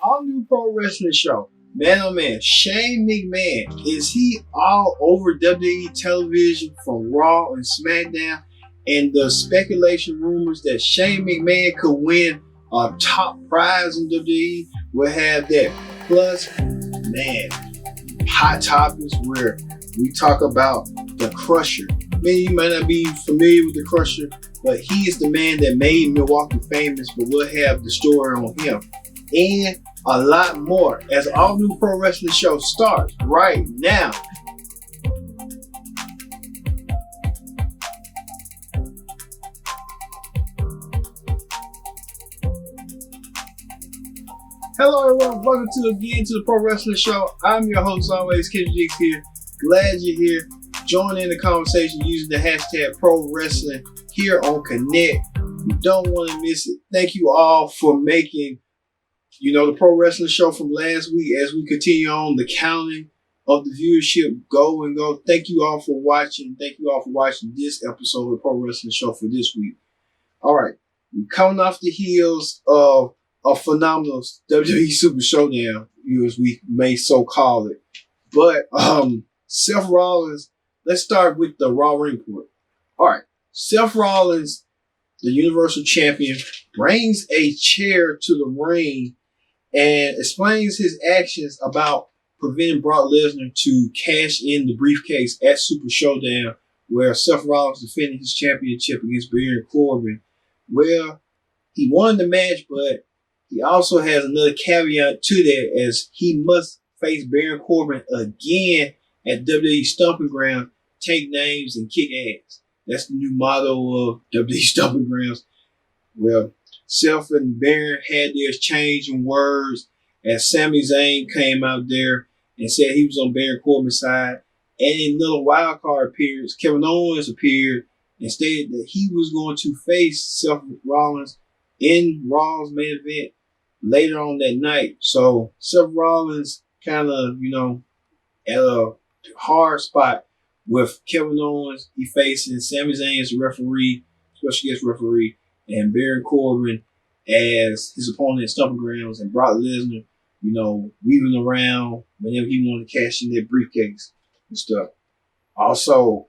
all new pro wrestling show. Man, oh man, Shane McMahon, is he all over WWE television from Raw and SmackDown? And the speculation rumors that Shane McMahon could win a top prize in WWE will have that. Plus, man, hot topics where we talk about the Crusher. Man, you might not be familiar with the Crusher, but he is the man that made Milwaukee famous, but we'll have the story on him. And a lot more as all new pro wrestling show starts right now. Hello everyone, welcome to the Pro Wrestling Show. I'm your host always, Kendrick Dix here. Glad you're here. Join in the conversation using the hashtag Pro Wrestling here on Connect. You don't want to miss it. Thank you all for making, the Pro Wrestling Show from last week as we continue on the counting of the viewership go and go. Thank you all for watching. Thank you all for watching this episode of the Pro Wrestling Show for this week. All right, we're coming off the heels of a phenomenal WWE Super Showdown, as we may so call it. But Seth Rollins, let's start with the Raw report. All right, Seth Rollins, the Universal Champion, brings a chair to the ring and explains his actions about preventing Brock Lesnar to cash in the briefcase at Super Showdown, where Seth Rollins defended his championship against Baron Corbin. Well, he won the match, but he also has another caveat to that, as he must face Baron Corbin again at WWE Stomping Ground, take names and kick ass. That's the new motto of WWE Stomping Grounds. Well, Seth and Baron had their exchange in words as Sami Zayn came out there and said he was on Baron Corbin's side. And in another wild card appearance, Kevin Owens appeared and stated that he was going to face Seth Rollins in Raw's main event later on that night. So Seth Rollins kind of, at a hard spot with Kevin Owens. He facing Sami Zayn as a referee, special guest referee, and Baron Corbin as his opponent at Stomping Grounds, and Brock Lesnar, weaving around whenever he wanted to cash in that briefcase and stuff. Also,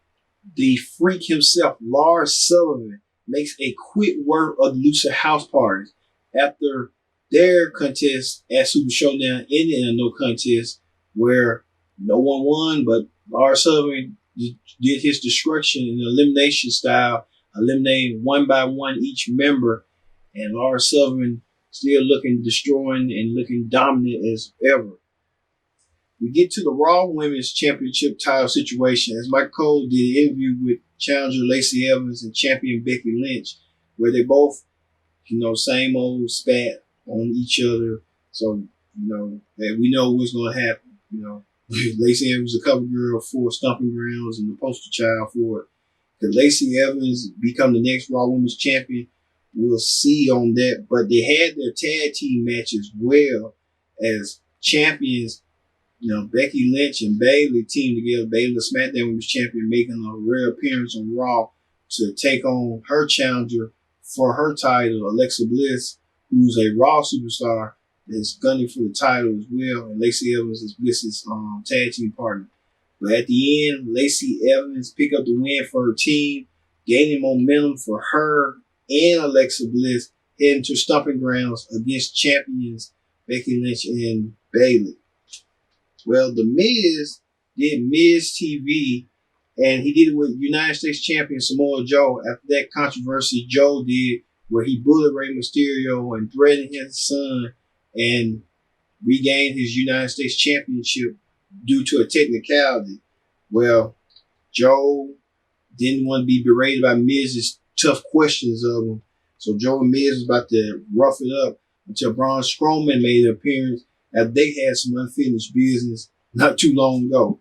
the freak himself, Lars Sullivan, makes a quick work of the Lucha House Parties after their contest at Super Showdown ended in a no contest where no one won, but Lars Sullivan did his destruction in elimination style, eliminating one by one each member, and Lars Sullivan still destroying and looking dominant as ever. We get to the Raw Women's Championship title situation as Michael Cole did an interview with challenger Lacey Evans and champion Becky Lynch, where they both, same old spat on each other. So, that we know what's going to happen. Lacey Evans was a cover girl for Stomping Grounds and the poster child for it. Could Lacey Evans become the next Raw Women's Champion? We'll see on that. But they had their tag team match as well as champions. Becky Lynch and Bayley teamed together. Bayley, the SmackDown Women's Champion, making a rare appearance on Raw to take on her challenger for her title, Alexa Bliss, who's a Raw superstar that's gunning for the title as well. And Lacey Evans is Bliss's tag team partner. But at the end, Lacey Evans picked up the win for her team, gaining momentum for her and Alexa Bliss heading to Stomping Grounds against champions Becky Lynch and Bayley. Well, The Miz did Miz TV, and he did it with United States Champion Samoa Joe after that controversy Joe did where he bullied Rey Mysterio and threatened his son and regained his United States Championship due to a technicality. Well, Joe didn't want to be berated by Miz's tough questions of him. So Joe and Miz was about to rough it up until Braun Strowman made an appearance after they had some unfinished business not too long ago.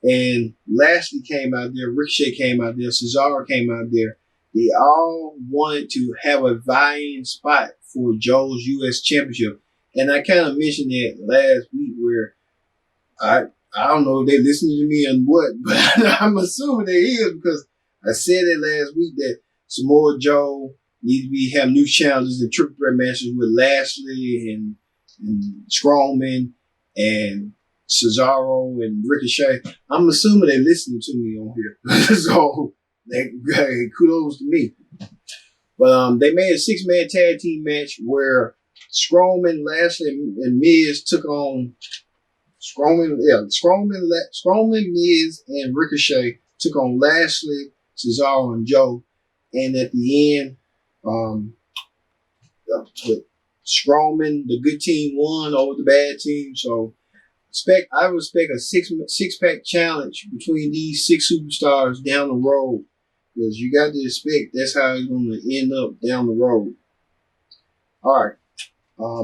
And Lashley came out there, Ricochet came out there, Cesaro came out there. They all wanted to have a vying spot for Joe's U.S. Championship. And I kind of mentioned that last week where I don't know if they're listening to me and what, but I'm assuming they is because I said it last week that Samoa Joe need to have new challenges and triple threat matches with Lashley and and Strowman and Cesaro and Ricochet. I'm assuming they're listening to me on here. So hey, kudos to me. But they made a 6-man tag team match where Strowman, Lashley, and Miz took on Strowman, Miz, and Ricochet took on Lashley, Cesaro, and Joe. And at the end, Strowman, the good team, won over the bad team. So I would expect a six-pack challenge between these 6 superstars down the road. Because you got to expect that's how it's going to end up down the road. All right.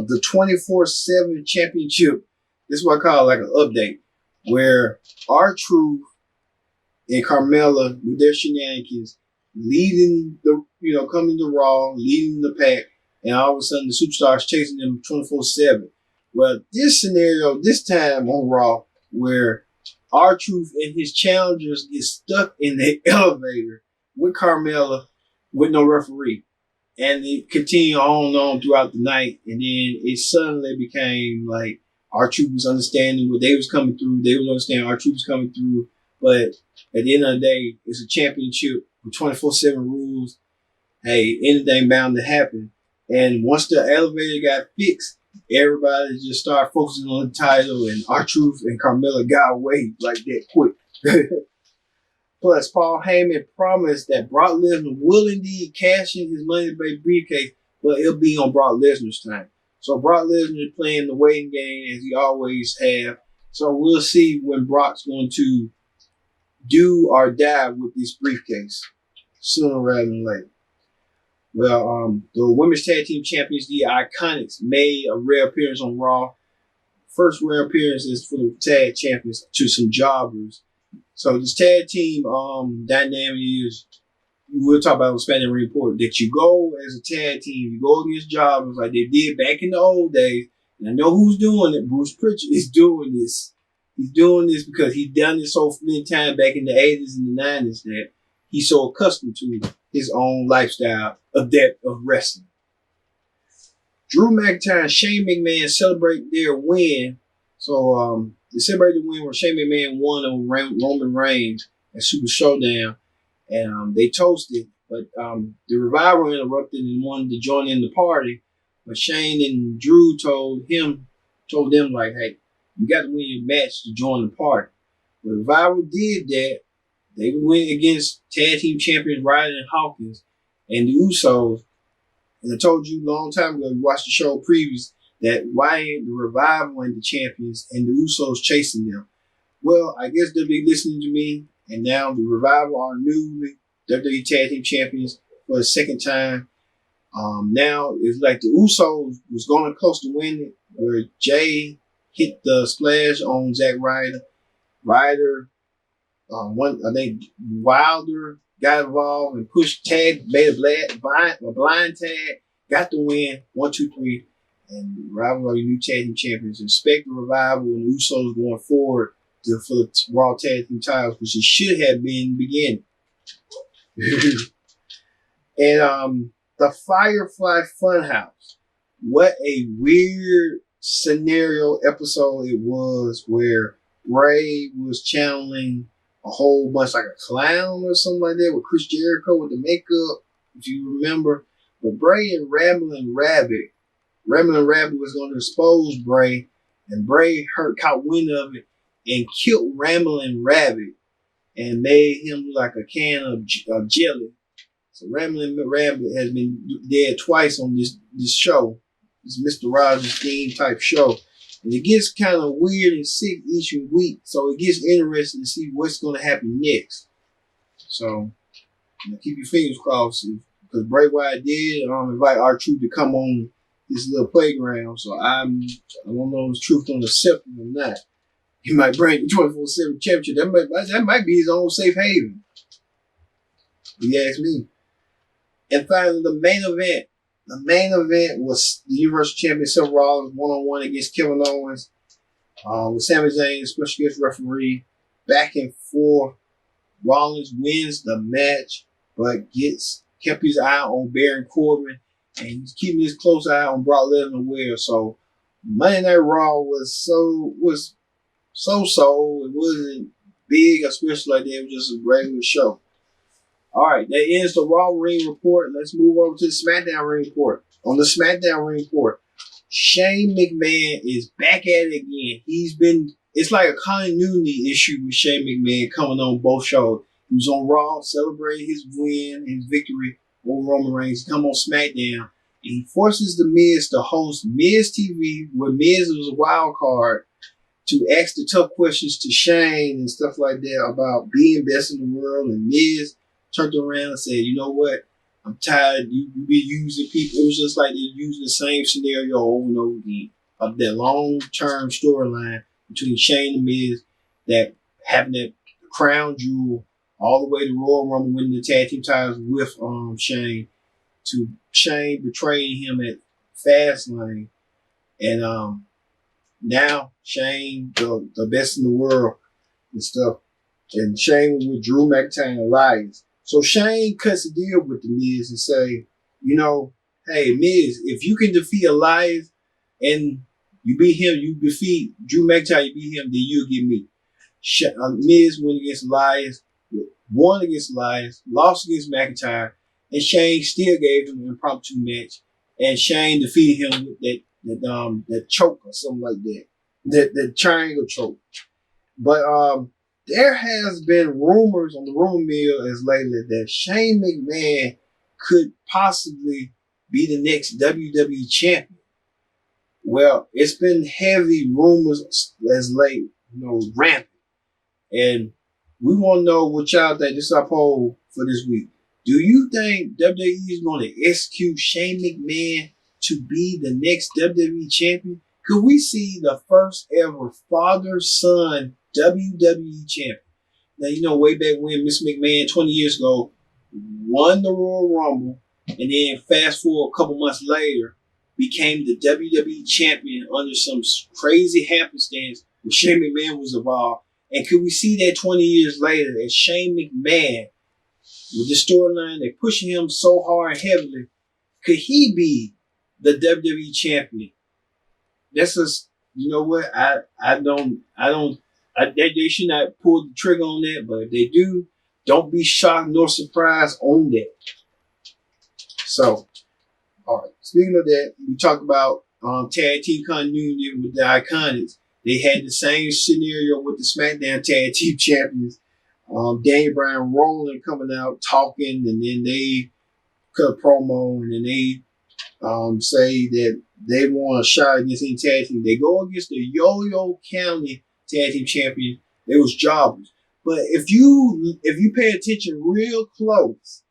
The 24/7 championship, this is what I call like an update, where R-Truth and Carmella with their shenanigans leading coming to Raw, leading the pack, and all of a sudden the superstars chasing them 24/7. Well, this scenario, this time on Raw, where R-Truth and his challengers get stuck in the elevator with Carmella with no referee. And it continued on and on throughout the night. And then it suddenly became like R-Truth was understanding what they was coming through. They was understanding R-Truth was coming through. But at the end of the day, it's a championship with 24/7 rules. Hey, anything bound to happen. And once the elevator got fixed, everybody just started focusing on the title, and R-Truth and Carmella got away like that quick. Plus, Paul Heyman promised that Brock Lesnar will indeed cash in his Money in the Bank briefcase, but it'll be on Brock Lesnar's time. So Brock Lesnar is playing the waiting game as he always have. So we'll see when Brock's going to do or die with this briefcase sooner rather than later. Well, the Women's Tag Team Champions, the Iconics, made a rare appearance on Raw. First rare appearance is for the tag champions to some jobbers. So this tag team dynamic is, we'll talk about on Spanish Report, that you go as a tag team, you go against jobbers like they did back in the old days. And I know who's doing it. Bruce Pritchard is doing this. He's doing this because he's done this so many times back in the 80s and the 90s that he's so accustomed to his own lifestyle of wrestling. Drew McIntyre and Shane McMahon celebrate their win. So they celebrated the win where Shane McMahon won over Roman Reigns at Super Showdown. And they toasted, but the Revival interrupted and wanted to join in the party. But Shane and Drew told them like, hey, you got to win your match to join the party. But Revival did that. They went against tag team champions Ryder and Hawkins and the Usos. And I told you a long time ago, you watched the show previous, that why ain't the Revival and the champions and the Usos chasing them? Well, I guess they'll be listening to me. And now the Revival are newly WWE Tag Team Champions for the second time. Now it's like the Usos was going close to winning, where Jay hit the splash on Zack Ryder. I think Wilder got involved and pushed tag, made a blind tag, got the win, 1, 2, 3, and Revival are your new tag team champions. Expect the Revival and the Usos going forward for the Raw tag team titles, which it should have been in the beginning. And the Firefly Funhouse. What a weird scenario episode it was, where Bray was channeling a whole bunch like a clown or something like that with Chris Jericho with the makeup, if you remember. But Bray and Ramblin' Rabbit was going to expose Bray, and Bray caught wind of it and killed Ramblin' Rabbit and made him look like a can of jelly. So Ramblin' Rabbit has been dead twice on this show. It's Mr. Rogers' theme type show. And it gets kind of weird and sick each week. So it gets interesting to see what's going to happen next. So keep your fingers crossed. Because Bray Wyatt did invite R-Truth to come on this little playground. So I don't know if it's truth on accept it or not. He might bring the 24/7 championship. That might be his own safe haven, if you ask me. And finally, the main event. The main event was the Universal Champion Seth Rollins one-on-one against Kevin Owens with Sami Zayn, special guest referee, back and forth. Rollins wins the match, but kept his eye on Baron Corbin, and he's keeping his close eye on Brock Lesnar. So Monday Night Raw was so. It wasn't big, especially like that. It was just a regular show. All right, that ends the Raw Ring Report. Let's move over to the SmackDown Ring Report. On the SmackDown Ring Report, Shane McMahon is back at it again. It's like a continuity issue with Shane McMahon coming on both shows. He was on Raw celebrating his win, his victory over Roman Reigns. He come on SmackDown, and he forces The Miz to host Miz TV, where Miz was a wild card, to ask the tough questions to Shane and stuff like that about being best in the world. And Miz turned around and said, "You know what? I'm tired. You be using people." It was just like they're using the same scenario over and over again of that long-term storyline between Shane and Miz, that having that crown jewel all the way to Royal Rumble, winning the tag team titles with Shane, to Shane betraying him at Fastlane, and now Shane, the best in the world and stuff, and Shane was with Drew McIntyre and Elias. So Shane cuts a deal with the Miz and say, you know, hey Miz, if you can defeat Elias and you beat him, you defeat Drew McIntyre, you beat him, then you'll get me. Miz went against Elias, won against Elias, lost against McIntyre, and Shane still gave him an impromptu match, and Shane defeated him with that choke or something like that triangle choke. But there has been rumors on the rumor mill as lately that Shane McMahon could possibly be the next WWE champion. Well, it's been heavy rumors as late, rampant. And we want to know what y'all think. This is our poll for this week. Do you think WWE is going to execute Shane McMahon to be the next WWE champion? Could we see the first ever father-son WWE champion? Now, way back when Miss McMahon 20 years ago won the Royal Rumble, and then fast forward a couple months later, became the WWE champion under some crazy happenstance where Shane McMahon was involved. And could we see that 20 years later as Shane McMahon, with the storyline, they're pushing him so hard and heavily, could he be the WWE champion? That's just, you know what? They should not pull the trigger on that, but if they do, don't be shocked nor surprised on that. So, all right. Speaking of that, we talked about tag team continuity with the Iconics. They had the same scenario with the SmackDown tag team champions. Daniel Bryan, Rollins coming out talking, and then they cut a promo, and then they say that they want a shot against any tag team. They go against the Yo-Yo County tag team champion. They was jobbers. But if you pay attention real close,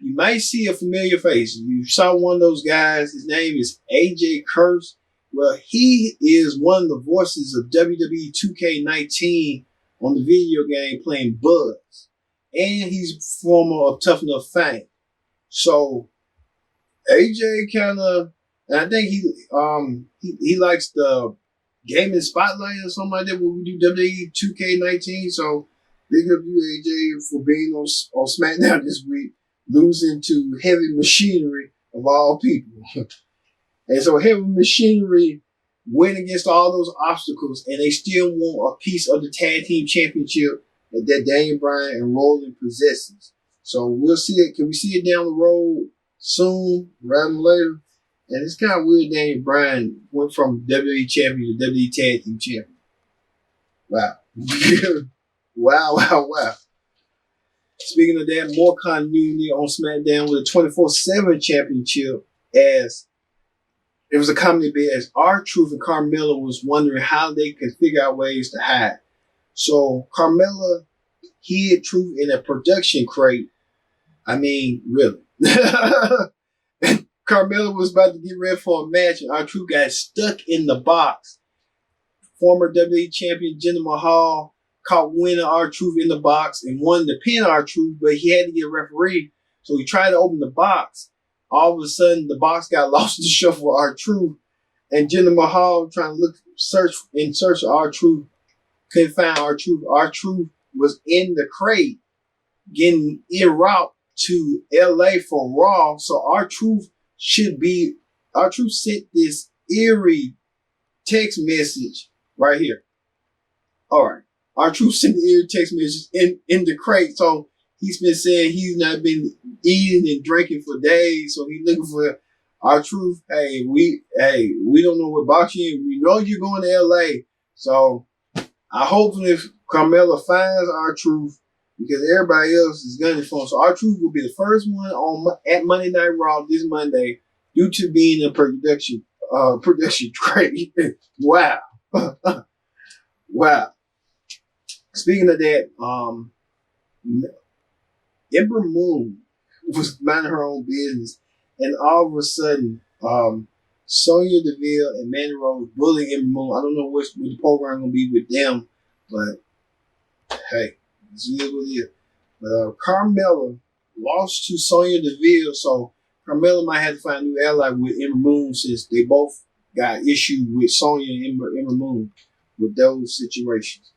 you might see a familiar face. You saw one of those guys. His name is AJ Curse. Well, he is one of the voices of WWE 2K19 on the video game playing Buzz. And he's former of Tough Enough fame. So AJ kind of, and I think he likes the gaming spotlight or something like that when we do WWE 2K19. So big up you, AJ, for being on SmackDown this week, losing to Heavy Machinery of all people. And so Heavy Machinery went against all those obstacles, and they still want a piece of the tag team championship that Daniel Bryan and Rollins possesses. So we'll see it. Can we see it down the road soon, rather than later? And it's kind of weird Daniel Bryan went from WWE champion to WWE tag team champion. Wow. Wow. Speaking of that, more continuity on SmackDown with a 24/7 championship, as it was a comedy bit as R-Truth and Carmella was wondering how they could figure out ways to hide. So Carmella hid Truth in a production crate. I mean, really. Carmella was about to get ready for a match, and R-Truth got stuck in the box. Former WWE champion Jinder Mahal caught winning R-Truth in the box and wanted to pin R-Truth, but he had to get a referee. So he tried to open the box. All of a sudden, the box got lost in the shuffle with R-Truth, and Jinder Mahal trying to search for R-Truth, couldn't find R-Truth. R-Truth was in the crate, getting en route to LA for Raw. So R-Truth sent this eerie text message right here. All right. R-Truth sent the eerie text message in the crate. So he's been saying he's not been eating and drinking for days. So he's looking for R-Truth. Hey, we don't know what boxing is. We know you're going to LA. So I hope if Carmella finds R-Truth, because everybody else is gunning for him. So R-Truth will be the first one at Monday Night Raw this Monday due to being a production crate. Wow. Wow. Speaking of that, Ember Moon was minding her own business, and all of a sudden, Sonya Deville and Mandy Rose bullying Ember Moon. I don't know what the program gonna be with them, but hey, this is what it is. But Carmella lost to Sonya Deville, so Carmella might have to find a new ally with Ember Moon since they both got issue with Sonya and Ember Moon with those situations.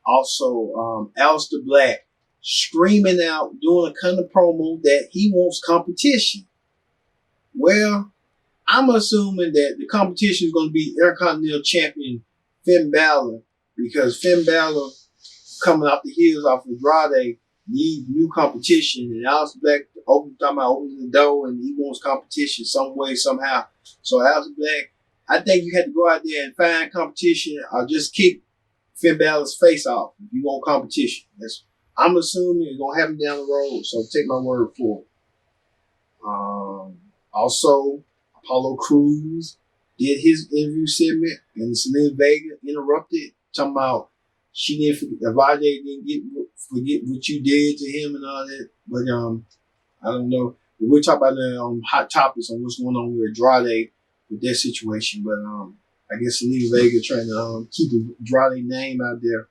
Also, Aleister Black screaming out, doing a kind of promo that he wants competition. Well, I'm assuming that the competition is going to be Intercontinental Champion Finn Balor, because Finn Balor, coming off the heels off of Andrade, needs new competition, and Aleister Black opening the door, and he wants competition some way, somehow. So Aleister Black, I think you had to go out there and find competition, or just kick Finn Balor's face off if you want competition. I'm assuming it's going to happen down the road, so take my word for it. Also, Apollo Crews did his interview segment, and Selena Vega interrupted, talking about she didn't forget what you did to him and all that. But I don't know. We'll talk about the hot topics on what's going on with Andrade with that situation. But I guess Selena Vega trying to keep Andrade's name out there.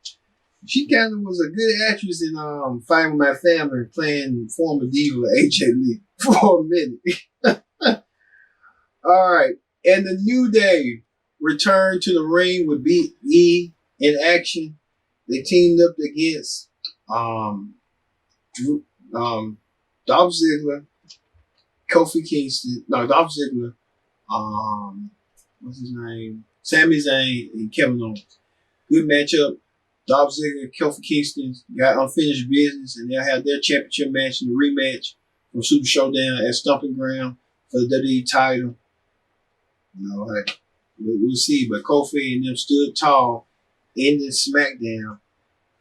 She kind of was a good actress in Fighting With My Family, playing former diva AJ Lee for a minute. All right. And the New Day returned to the ring with Big E in action. They teamed up against Dolph Ziggler, Kofi Kingston, Dolph Ziggler, what's his name? Sami Zayn and Kevin Owens. Good matchup. Dolph Ziggler and Kofi Kingston got unfinished business, and they'll have their championship match in the rematch from Super Showdown at Stomping Ground for the WWE title. We'll see. But Kofi and them stood tall in the SmackDown.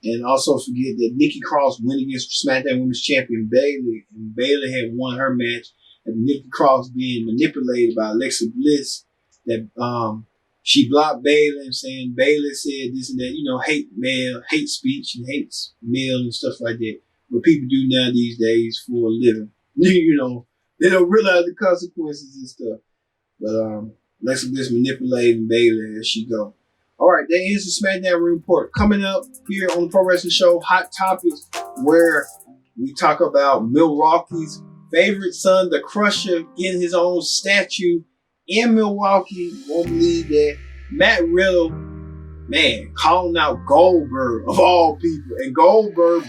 And also forget that Nikki Cross went against SmackDown Women's Champion Bayley, and Bayley had won her match. And Nikki Cross being manipulated by Alexa Bliss, that she blocked Bayley and saying Bayley said this and that, hate speech and hates male and stuff like that. What people do now these days for a living. They don't realize the consequences and stuff. But Alexa Bliss manipulating Bayley as she go. All right, that is the SmackDown report. Coming up here on the Pro Wrestling Show, Hot Topics, where we talk about Milwaukee's favorite son, the Crusher, getting his own statue in Milwaukee. Won't believe that. Matt Riddle, man, calling out Goldberg of all people. And Goldberg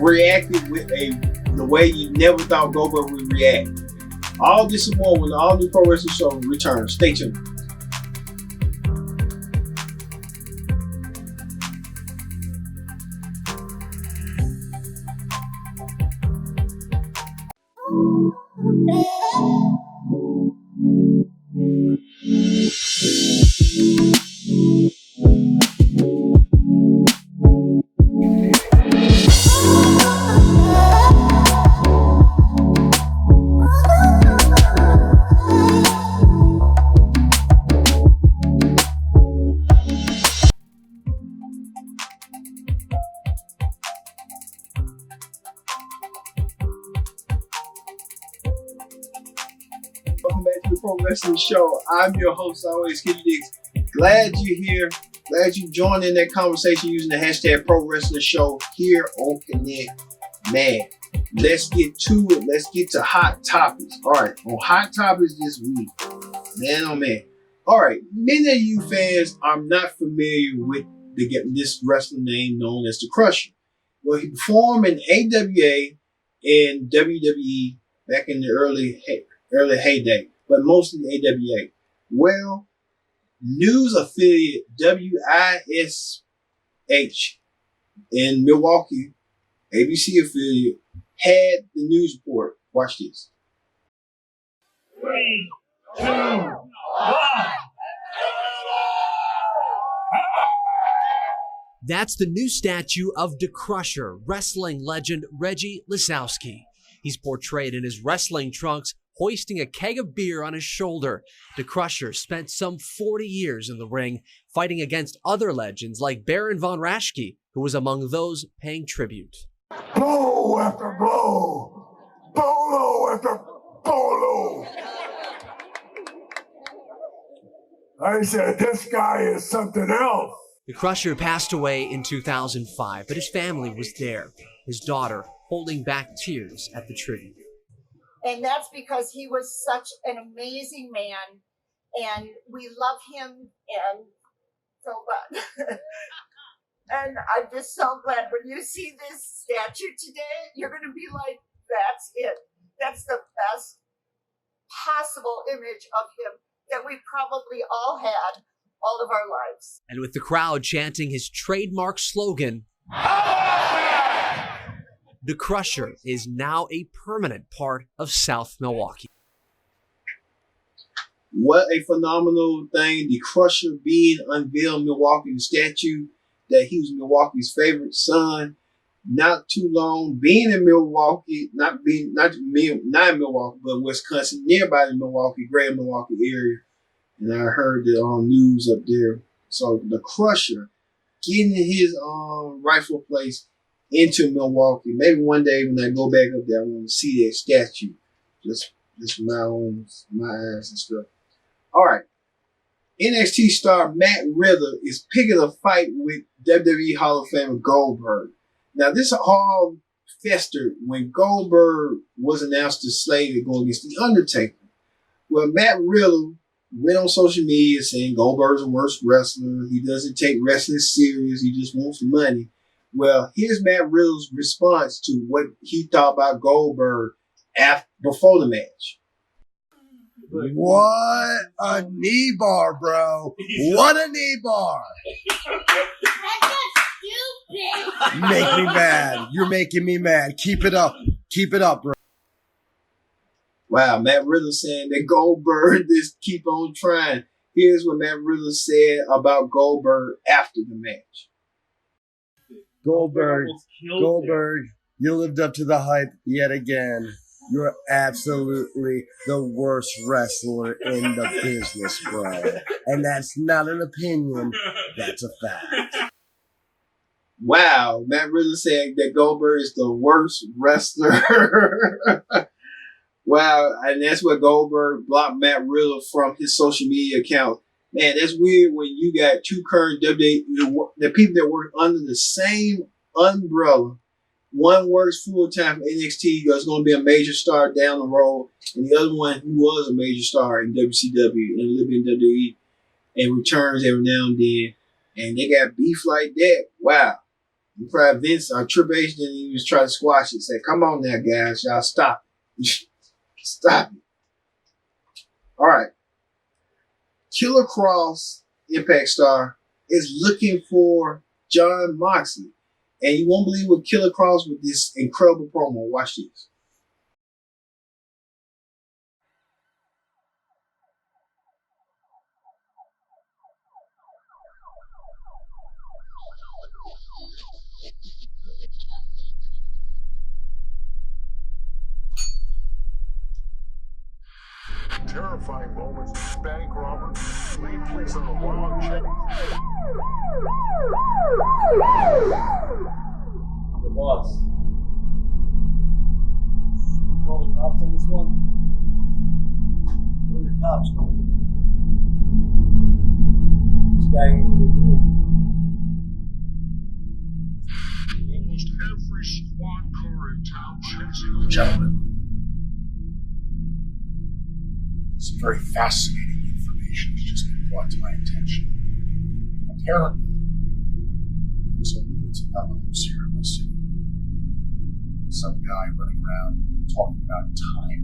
reacted with the way you never thought Goldberg would react. All this and more when the all new Pro Wrestling Show returns. Stay tuned. Welcome back to the Pro Wrestling Show. I'm your host, always, Kenny Dix. Glad you're here. Glad you joined in that conversation using the hashtag Pro Wrestling Show here on Connect. Man, let's get to it. Let's get to Hot Topics. All right, on Hot Topics this week. Man, oh man. All right, many of you fans are not familiar with this wrestling name known as the Crusher. Well, he performed in AWA and WWE back in the early heyday, but mostly AWA. Well, news affiliate WISH in Milwaukee, ABC affiliate, had the news report. Watch this. 3, 2, 1. That's the new statue of the Crusher, wrestling legend Reggie Lisowski. He's portrayed in his wrestling trunks, hoisting a keg of beer on his shoulder. The Crusher spent some 40 years in the ring, fighting against other legends like Baron von Raschke, who was among those paying tribute. Blow after blow. Bolo after bolo. I said, this guy is something else. The Crusher passed away in 2005, but his family was there, his daughter holding back tears at the tribute. And that's because he was such an amazing man, and we love him and so much. And I'm just so glad when you see this statue today, you're going to be like, that's it. That's the best possible image of him that we probably all had all of our lives. And with the crowd chanting his trademark slogan, the Crusher is now a permanent part of South Milwaukee. What a phenomenal thing. The Crusher being unveiled in Milwaukee, the statue that he was Milwaukee's favorite son. Not too long being in Milwaukee, not in Milwaukee, but Wisconsin, nearby the Milwaukee, greater Milwaukee area. And I heard the news up there. So the Crusher getting his rightful place into Milwaukee. Maybe one day when I go back up there, I want to see that statue. Just from my eyes and stuff. All right. NXT star Matt Riddle is picking a fight with WWE Hall of Famer Goldberg. Now, this all festered when Goldberg was announced to slate to go against The Undertaker. Well, Matt Riddle went on social media saying Goldberg's the worst wrestler. He doesn't take wrestling serious. He just wants money. Well, here's Matt Riddle's response to what he thought about Goldberg before the match. What a knee bar, bro. What a knee bar. You make me mad. You're making me mad. Keep it up. Keep it up, bro. Wow, Matt Riddle saying that Goldberg just keep on trying. Here's what Matt Riddle said about Goldberg after the match. Goldberg, you lived up to the hype yet again. You're absolutely the worst wrestler in the business, bro. And that's not an opinion, that's a fact. Wow, Matt Riddle said that Goldberg is the worst wrestler. Wow, and that's what Goldberg blocked Matt Riddle from his social media account. Man, that's weird when you got two current WWE, the people that work under the same umbrella. One works full-time for NXT, is going to be a major star down the road, and the other one who was a major star in WCW and lived in WWE and returns every now and then, and they got beef like that. Wow. You probably Vince or Triple H didn't even try to squash it. Say, come on now, guys, y'all stop it. Stop it. All right. Killer Cross, Impact star, is looking for Jon Moxley. And you won't believe what Killer Cross with this incredible promo. Watch this. Terrifying moments, bank robbers, lead police on a wild chase. The boss. You call the cops on this one? Where are your cops going? What's banging to do? Almost every squad car in town chasing. Gentlemen, some very fascinating information has just been brought to my attention. Apparently, there's a lunatic on the loose here in my city. Some guy running around talking about time,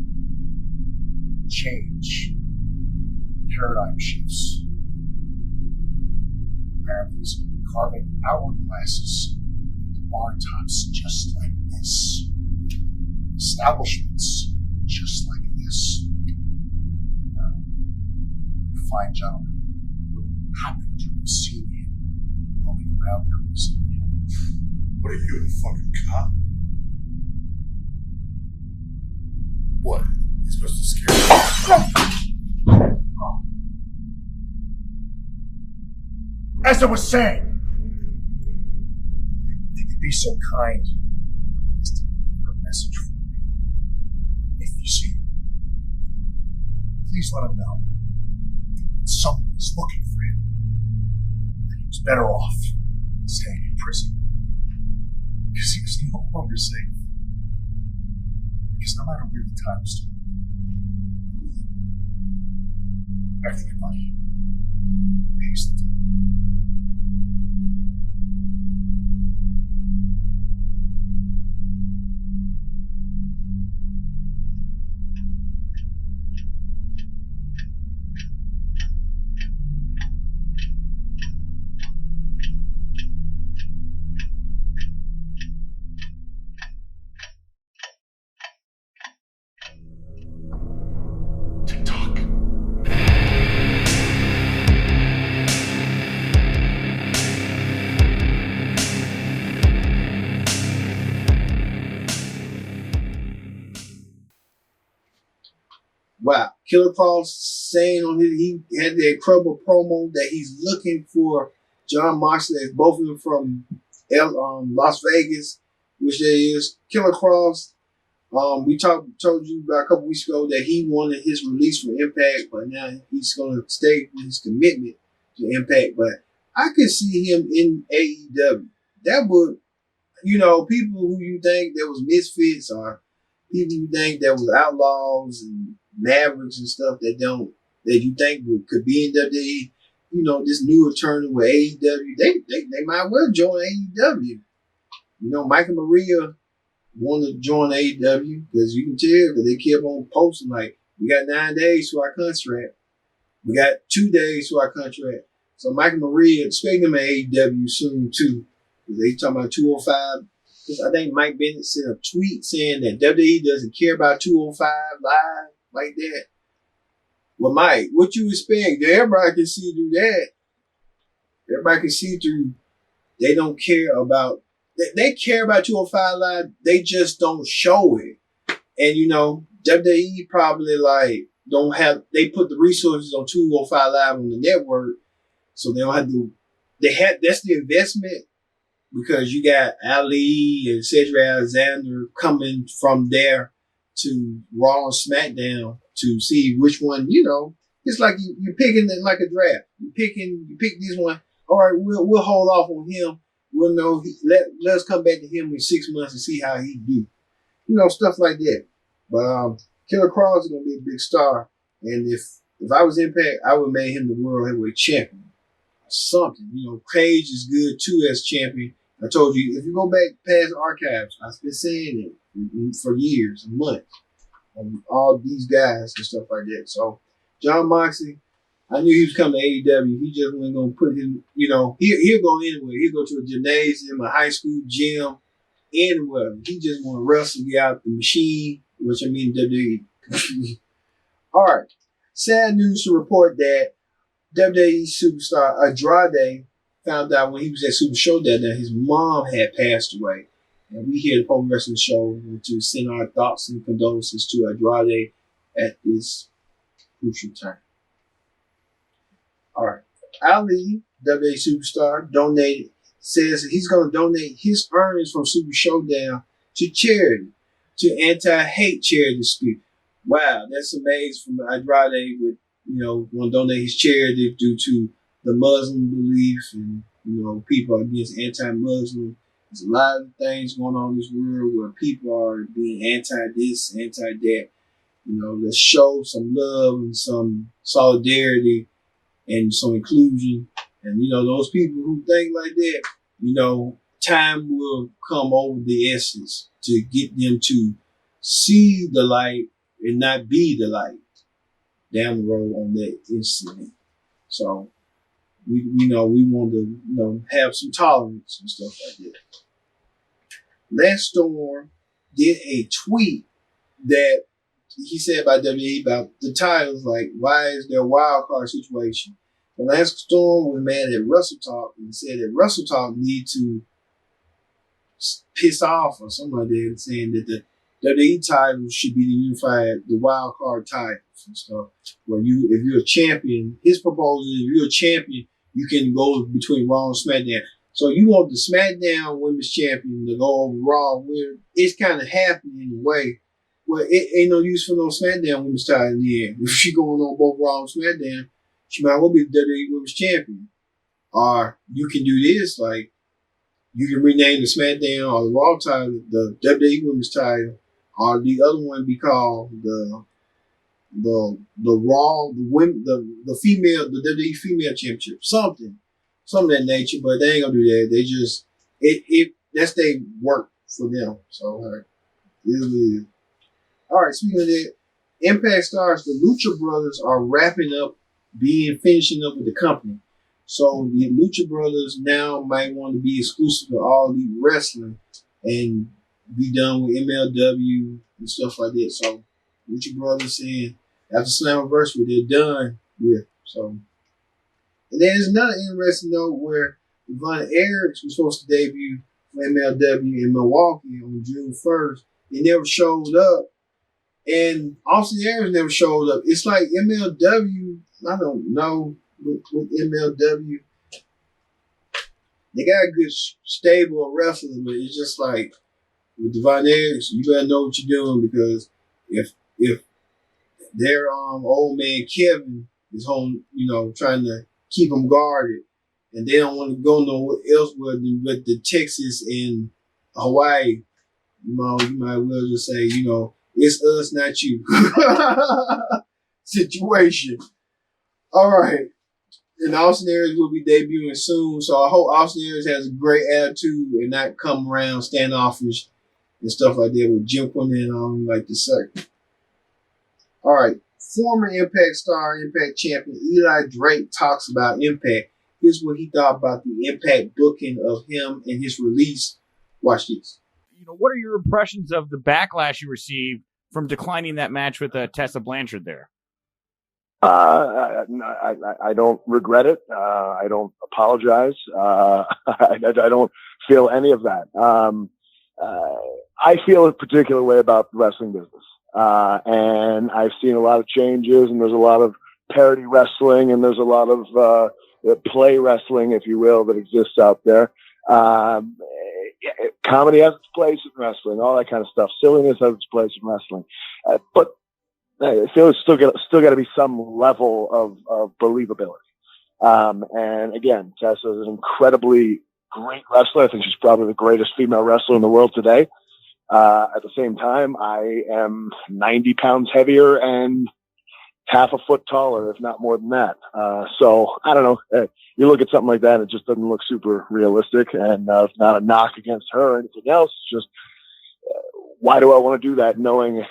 change, paradigm shifts. Apparently, carving hourglasses into bar tops just like this. Establishments just like this. You fine gentlemen would happen to have seen him roaming around here recently. What are you, a fucking cop? What? You're supposed to scare me? As I was saying, if you could be so kind as to deliver a message for me. If you see him, please let him know that someone is looking for him. That he was better off staying in prison. Because he was no longer safe. Because no matter where the time is, everybody pays the toll. TikTok. Wow, Killer Crow's saying on his, he had the incredible promo that he's looking for John Moxley, both of them from Las Vegas, which there is. Killer Crow's, we told you about a couple weeks ago that he wanted his release from Impact, but now he's going to stay with his commitment to Impact. But I could see him in AEW. That would, people who you think that was misfits or people you think that was outlaws and Mavericks and stuff that you think could be in WWE, this new attorney with AEW, they might well join AEW. Mike and Maria wanted to join AEW because you can tell because they kept on posting like, we got 9 days to our contract. We got 2 days to our contract. So Mike and Maria expect them at AEW soon too. Because they talking about 205. Because I think Mike Bennett sent a tweet saying that WWE doesn't care about 205 live like that. Well, Mike, what you expect? Everybody can see through that. Everybody can see through. They don't care about. They care about 205 live. They just don't show it. And WWE probably don't have. They put the resources on 205 live on the network, so they don't have to. That's the investment. Because you got Ali and Cedric Alexander coming from there to Raw and SmackDown to see which one, it's like you're picking it like a draft. You pick this one. All right, we'll hold off on him. We'll know. Let us come back to him in 6 months and see how he do. Stuff like that. But Killer Cross is gonna be a big star, and if I was Impact, I would have made him the World Heavyweight Champion. Something. Cage is good too as champion. I told you, if you go back past archives, I've been saying it for years and months on all these guys and stuff like that. So, John Moxley, I knew he was coming to AEW. He just wasn't going to put him, he'll go anywhere. He'll go to a gymnasium, a high school gym, anywhere. He just want to wrestle, get out the machine, which I mean WWE. All right. Sad news to report that WWE superstar Andrade found out when he was at Super Showdown that his mom had passed away. And we here at the Pro Wrestling Show want to send our thoughts and condolences to Andrade at this crucial time. All right. Ali, WWE superstar, says he's going to donate his earnings from Super Showdown to charity, to anti-hate charity speak. Wow, that's amazing from Andrade with, want to donate his charity due to the Muslim belief and, people are against anti-Muslim. There's a lot of things going on in this world where people are being anti-this, anti-that. Let's show some love and some solidarity and some inclusion. And, those people who think like that, time will come over the essence to get them to see the light and not be the light. down the road on that incident. So we want to have some tolerance and stuff like that. Lance Storm did a tweet that he said about WWE about the titles, like why is there a wild card situation? And Lance Storm was mad at Wrestle Talk and said that Wrestle Talk need to piss off or something like that, saying that the WWE titles should be the wild card titles and stuff. Where if you're a champion, his proposal is if you're a champion, you can go between Raw and SmackDown. So you want the SmackDown Women's Champion to go over Raw, where it's kind of happening in a way. Well, it ain't no use for no SmackDown Women's title in the end. If she going on both Raw and SmackDown, she might well be the WWE Women's Champion. Or you can do this, like you can rename the SmackDown or the Raw title, the WWE Women's title, or the other one be called the Raw, the women, the female, the WWE Female Championship, something of that nature. But they ain't gonna do that. They just that's their work for them. So it is. All right, speaking of that, Impact stars, the Lucha Brothers are finishing up with the company. So the Lucha Brothers now might want to be exclusive to All Elite Wrestling and be done with MLW and stuff like that. So Lucha Brothers saying after Slammiversary they're done with. So, and there's another interesting note where Von Erichs was supposed to debut for MLW in Milwaukee on June 1st. He never showed up. And Austin Aries never showed up. It's like MLW, I don't know, with MLW, they got a good stable of wrestlers, but it's just like with Von Erichs, you better know what you're doing, because if their old man Kevin is home, trying to keep them guarded, and they don't want to go nowhere else but the Texas and Hawaii, you might well just say, it's us, not you situation. All right. And Austin Aries will be debuting soon. So I hope Austin Aries has a great attitude and not come around standoffish and stuff like that with Jim Cornette on like the circuit. All right. Former Impact star, Impact champion Eli Drake talks about Impact. Here's what he thought about the Impact booking of him and his release. Watch this. What are your impressions of the backlash you received from declining that match with Tessa Blanchard there? I don't regret it. I don't apologize. I don't feel any of that. I feel a particular way about the wrestling business. And I've seen a lot of changes, and there's a lot of parody wrestling, and there's a lot of play wrestling, if you will, that exists out there. Comedy has its place in wrestling, all that kind of stuff. Silliness has its place in wrestling. But I feel it's still got to be some level of believability. And again, Tessa is an incredibly great wrestler. I think she's probably the greatest female wrestler in the world today. At the same time, I am 90 pounds heavier and half a foot taller, if not more than that. So I don't know. You look at something like that, it just doesn't look super realistic. And it's not a knock against her or anything else. It's just, why do I want to do that knowing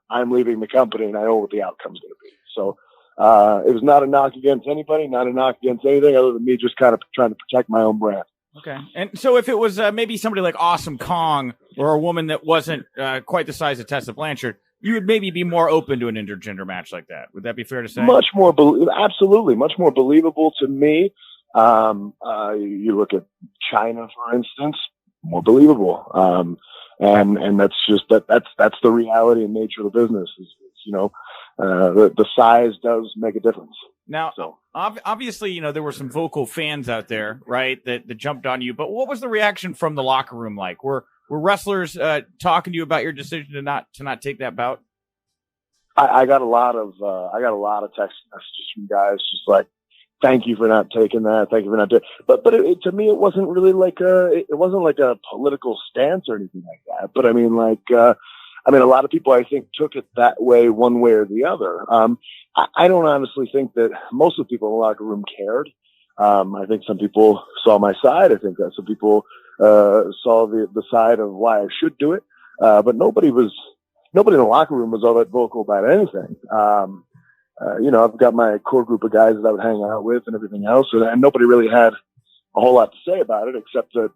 I'm leaving the company and I know what the outcome's going to be? So it was not a knock against anybody, not a knock against anything other than me just kind of trying to protect my own brand. Okay. And so if it was maybe somebody like Awesome Kong or a woman that wasn't quite the size of Tessa Blanchard, you would maybe be more open to an intergender match like that. Would that be fair to say? Much more, absolutely, much more believable to me. You look at China, for instance, more believable. And that's just that's the reality and nature of the business. The size does make a difference. Now, obviously, there were some vocal fans out there, right, that jumped on you. But what was the reaction from the locker room like? Were wrestlers talking to you about your decision to not take that bout? I got a lot of text messages from guys just like, thank you for not taking that. Thank you for not doing. But to me, it wasn't really like a political stance or anything like that. But I mean, a lot of people I think took it that way, one way or the other. I don't honestly think that most of the people in the locker room cared. I think some people saw my side. I think that some people saw the side of why I should do it. But nobody in the locker room was all that vocal about anything. I've got my core group of guys that I would hang out with and everything else. And nobody really had a whole lot to say about it except that,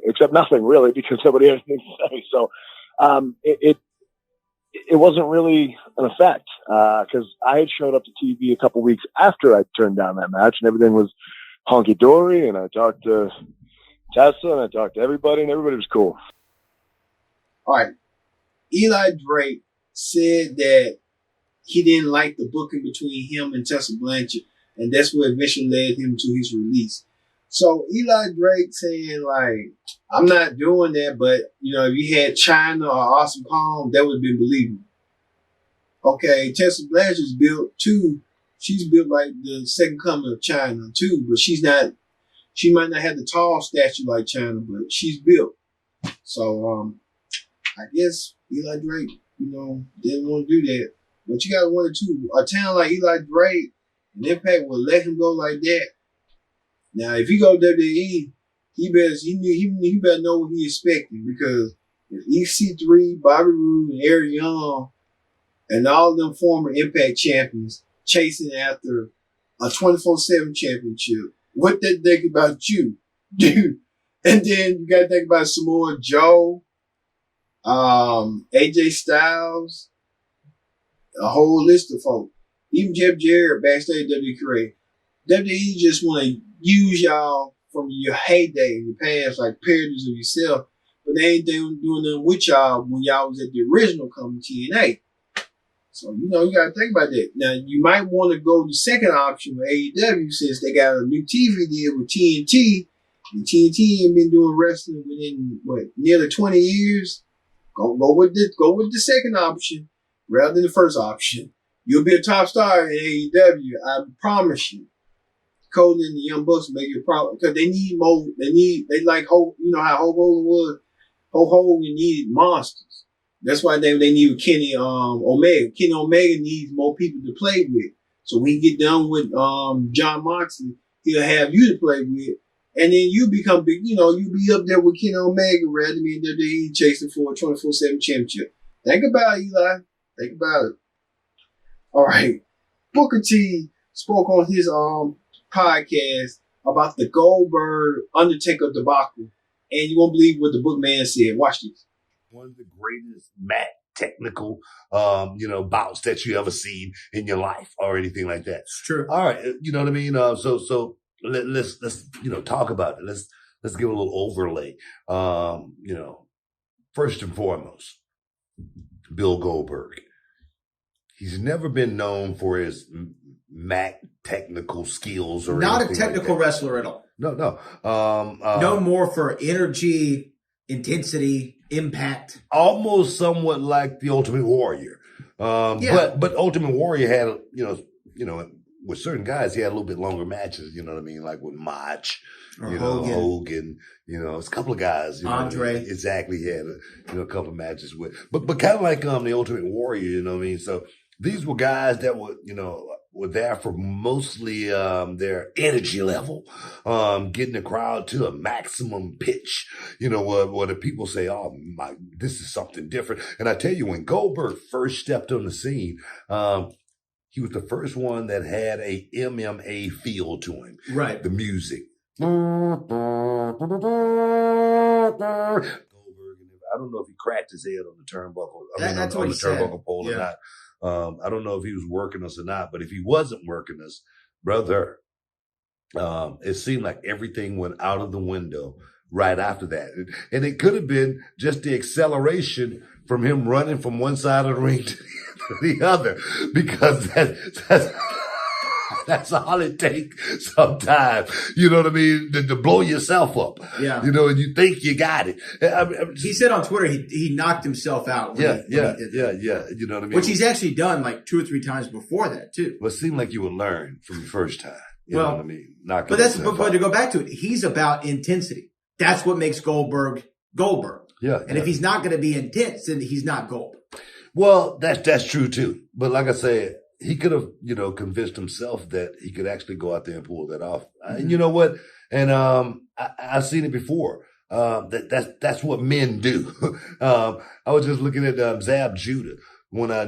except nothing really, because nobody had anything to say. So, it wasn't really an effect, because I had showed up to TV a couple weeks after I turned down that match and everything was honky dory. And I talked to Tessa and I talked to everybody and everybody was cool. All right. Eli Drake said that he didn't like the booking between him and Tessa Blanchard, and that's what eventually led him to his release. So Eli Drake saying, like, I'm not doing that, but, if you had China or Awesome Palm, that would have been believable. Okay, Tessa Blanchard's built too. She's built like the second coming of China too, but she might not have the tall stature like China, but she's built. So, I guess Eli Drake, didn't want to do that. But you got to wonder too, a talent like Eli Drake, an Impact will let him go like that. Now, if he go to WWE, he better know what he's expecting, because if EC3, Bobby Roode, and Eric Young, and all them former Impact champions chasing after a 24/7 championship, what they think about you, dude? And then you got to think about Samoa Joe, AJ Styles, a whole list of folks. Even Jeff Jarrett backstage WWE. WWE just want to use y'all from your heyday in your past, like parodies of yourself, but they ain't doing nothing with y'all when y'all was at the original company, TNA. So, you got to think about that. Now, you might want to go the second option with AEW, since they got a new TV deal with TNT, and TNT ain't been doing wrestling within, nearly 20 years. Go with the second option rather than the first option. You'll be a top star in AEW, I promise you. Cody and the Young Bucks make it a problem, because they need more. They like how Hulk Hogan was. Hulk Hogan needed monsters. That's why they need Kenny Omega. Kenny Omega needs more people to play with. So when he get done with John Moxley, he'll have you to play with, and then you become big. You'll be up there with Kenny Omega rather than being WWE chasing for a 24/7 championship. Think about it, Eli. Think about it. All right, Booker T spoke on his podcast about the Goldberg Undertaker debacle, and you won't believe what the bookman said. Watch this. One of the greatest technical, bouts that you ever seen in your life or anything like that. It's true. All right, you know what I mean. So let's talk about it. Let's give a little overlay. First and foremost, Bill Goldberg. He's never been known for his technical skills or not anything a technical like wrestler at all. No. No more for energy, intensity, impact. Almost somewhat like the Ultimate Warrior. But Ultimate Warrior had, with certain guys, he had a little bit longer matches, you know what I mean? Like with Mach, Hogan, it's a couple of guys, Andre. Exactly, he had a couple of matches with, but kind of like the Ultimate Warrior, you know what I mean? So these were guys that were there for mostly their energy level, getting the crowd to a maximum pitch, where the people say, oh my, this is something different. And I tell you, when Goldberg first stepped on the scene, he was the first one that had a MMA feel to him. Right. The music. Goldberg, I don't know if he cracked his head on the turnbuckle. That's what he said. Turnbuckle pole or not. I don't know if he was working us or not, but if he wasn't working us, brother, it seemed like everything went out of the window right after that. And it could have been just the acceleration from him running from one side of the ring to the other, because that's all it takes sometimes, you know what I mean, to blow yourself up. Yeah. And you think you got it. He said on Twitter he knocked himself out. When he did that. You know what I mean? Which he's actually done like 2 or 3 times before that too. Well, it seemed like you would learn from the first time. You know what I mean? But to go back to it, he's about intensity. That's what makes Goldberg. Yeah. And if he's not going to be intense, then he's not Goldberg. Well, that's true too. But like I said, he could have, convinced himself that he could actually go out there and pull that off. Mm-hmm. You know what? And I've seen it before. That's what men do. I was just looking at Zab Judah, when I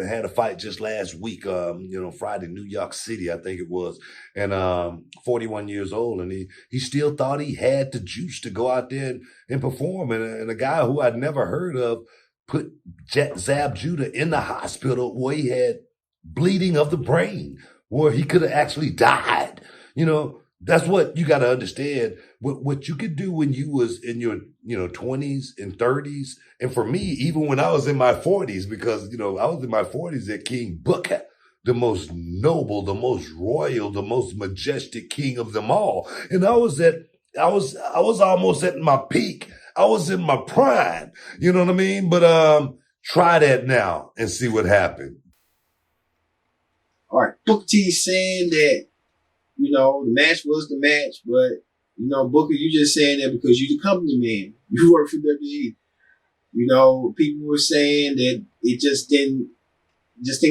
had a fight just last week, Friday, New York City, I think it was, and 41 years old, and he still thought he had the juice to go out there and perform. And a guy who I'd never heard of put Zab Judah in the hospital where he had bleeding of the brain, where he could have actually died. That's what you got to understand. What you could do when you was in your 20s and 30s, and for me, even when I was in my 40s, because I was in my 40s at King Booker, the most noble, the most royal, the most majestic king of them all, and I was almost at my peak. I was in my prime. You know what I mean? But try that now and see what happened. All right, Booker T saying that. The match was the match, but, Booker, you just saying that because you the company man. You work for WWE. People were saying that it just didn't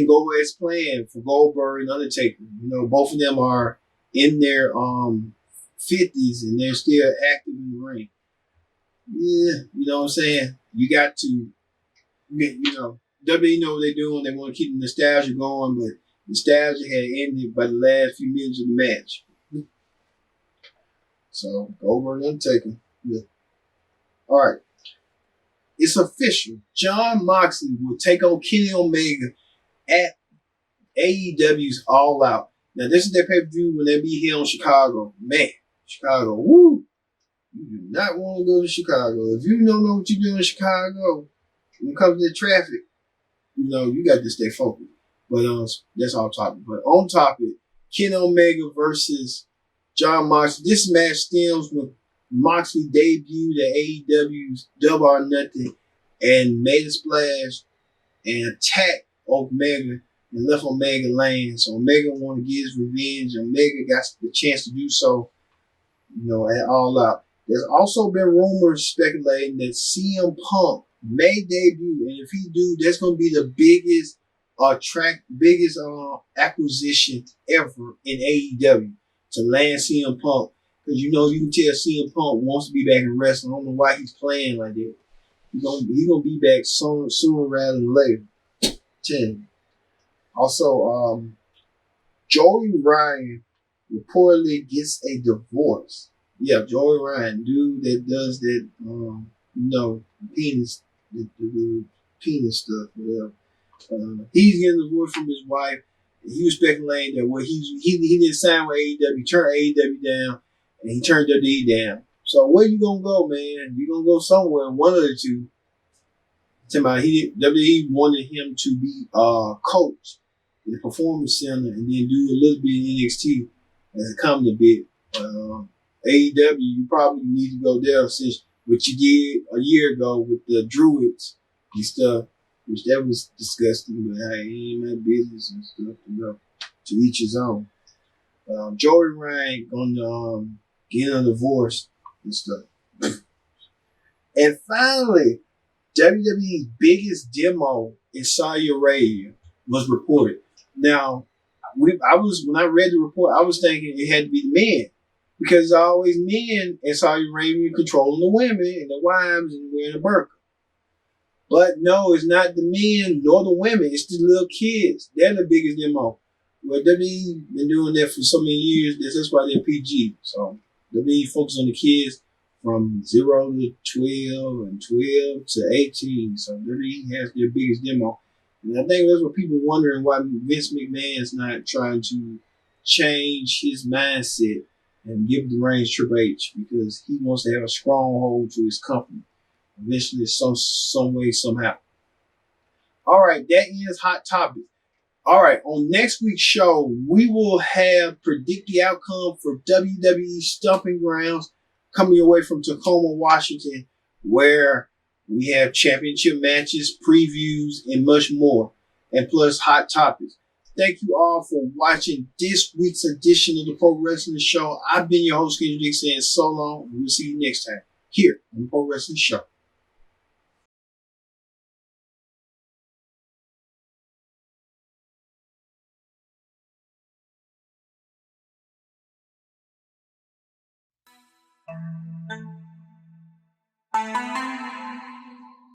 go as planned for Goldberg and Undertaker. Both of them are in their 50s and they're still active in the ring. Yeah, you know what I'm saying? You got to, WWE know what they're doing. They want to keep the nostalgia going, but nostalgia had ended by the last few minutes of the match. So, Goldberg and Undertaker. Yeah. All right. It's official. Jon Moxley will take on Kenny Omega at AEW's All Out. Now, this is their pay-per-view when they be here in Chicago. Man, Chicago, woo! You do not want to go to Chicago. If you don't know what you're doing in Chicago, when it comes to traffic, you got to stay focused. But that's off topic. But on topic, Kenny Omega versus Jon Moxley. This match stems when Moxley debuted at AEW's Double or Nothing and made a splash and attacked Omega and left Omega laying. So Omega wanted to get his revenge. Omega got the chance to do so, at All Out. There's also been rumors speculating that CM Punk may debut, and if he do, that's going to be the biggest acquisition ever in AEW to land CM Punk. Because you can tell CM Punk wants to be back in wrestling. I don't know why he's playing like that. He's gonna be back sooner rather than later. 10. Also, Joey Ryan reportedly gets a divorce. Yeah, Joey Ryan, dude that does that, penis, the penis stuff, whatever. He's getting a divorce from his wife. He was speculating that he didn't sign with AEW. He turned AEW down, and he turned WWE down. So where you gonna go, man? You gonna go somewhere, one of the two. WWE wanted him to be coach in the performance center and then do a little bit in NXT as a comedy bit. AEW, you probably need to go there since what you did a year ago with the Druids and stuff, which that was disgusting, but hey, it ain't my business and stuff, to each his own. Joey Ryan gonna get a divorce and stuff. And finally, WWE's biggest demo in Saudi Arabia was reported. Now, when I read the report, I was thinking it had to be the men, because there's always men in Saudi Arabia controlling the women and the wives and wearing a burqa. But no, it's not the men nor the women. It's the little kids. They're the biggest demo. Well, WWE been doing that for so many years. That's why they're PG. So WWE focus on the kids from 0 to 12 and 12 to 18. So WWE has their biggest demo. And I think that's what people are wondering, why Vince McMahon's not trying to change his mindset and give the reins to Triple H, because he wants to have a stronghold to his company eventually, some way, somehow. All right, that ends Hot Topic. All right, on next week's show, we will have predict the outcome for WWE Stomping Grounds coming away from Tacoma, Washington, where we have championship matches, previews, and much more, and plus Hot Topics. Thank you all for watching this week's edition of the Pro Wrestling Show. I've been your host, Kendrick Dick, saying so long, and we'll see you next time here on the Pro Wrestling Show.